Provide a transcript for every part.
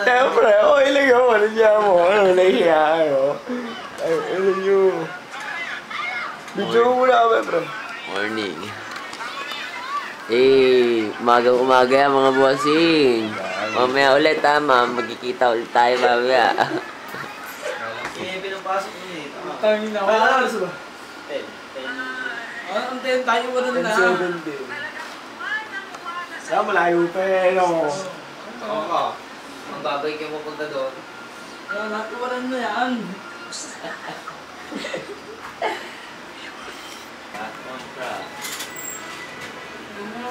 Siyempre, okay lang yung ano niya mo. Ano, nahihiya kayo. Ay, ano nyo. Video mo muna kami, bro. Morning. Umaga yan mga bossing. Mamaya ulit magkikita ulit tayo mamaya. Pinapasok mo eh. Tangin na ako. Ano oras ba? 10. Ang 10 tayo mo rin na. 10-7 din. Kaya malayo pa eh, no? Oo ka. Ang babay kayo mapunta doon. Nakiwaran na yan.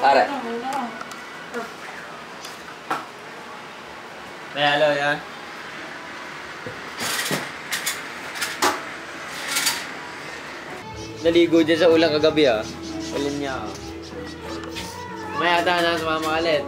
Pare. May halo yan. Naligo dyan sa ulang kagabi ah. Ulan niya ah. May ata na sumama ulit.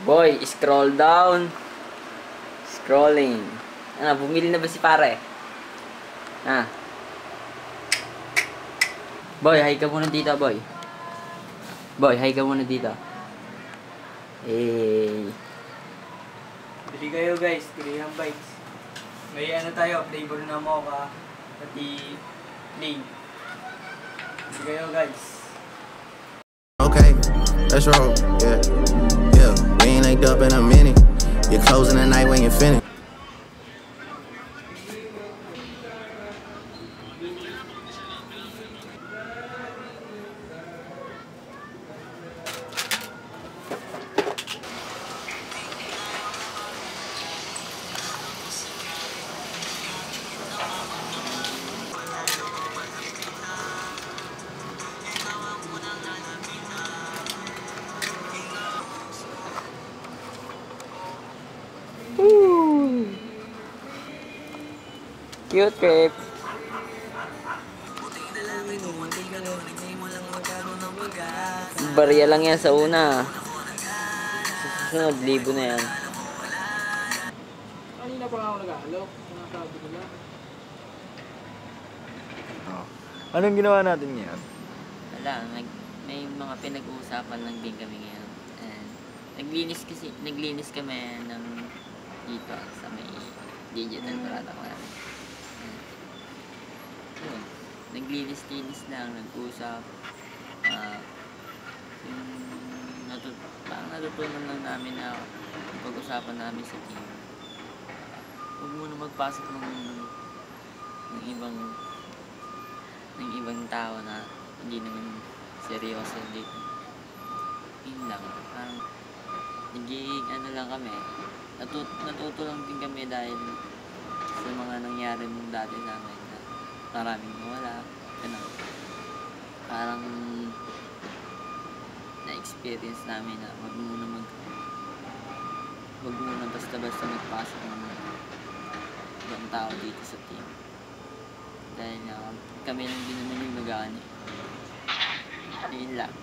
Boy, scroll down. Scrolling. Ano, bumili na ba si pare? Boy, hi ka muna dito, boy. Boy, hi ka muna dito. Bili kayo guys, Graham Bikes. May ano tayo, flavor na mocha, pati plain. Bili kayo guys. Okay, let's roll, yeah. Yeah, we ain't linked up in a minute. You're closing the night when you're finished. Cute trip. Barya lang yan sa una. Sa susunod, libo na yan. Kanina pa nga ako nag-aalok. Nakasabi ko lang. Anong ginawa natin ngayon? Wala, may mga pinag-uusapan lang din kami ngayon. And naglinis kami ng dito sa may digital parada ko namin. Yun, naglinis-linis lang, nag-usap. Parang natutunan lang namin na pag-usapan namin sa team. Huwag muna magpasok ng ibang tao na hindi naman seryoso dito. Yun lang, parang naging ano lang kami, natuto lang din kami dahil sa mga nangyari nung dati namin na maraming nawala, ganun. Parang na-experience namin na wag muna basta-basta magpasok ng ibang tao dito sa team. Dahil kami lang din naman yung mag-aani. Yun lang.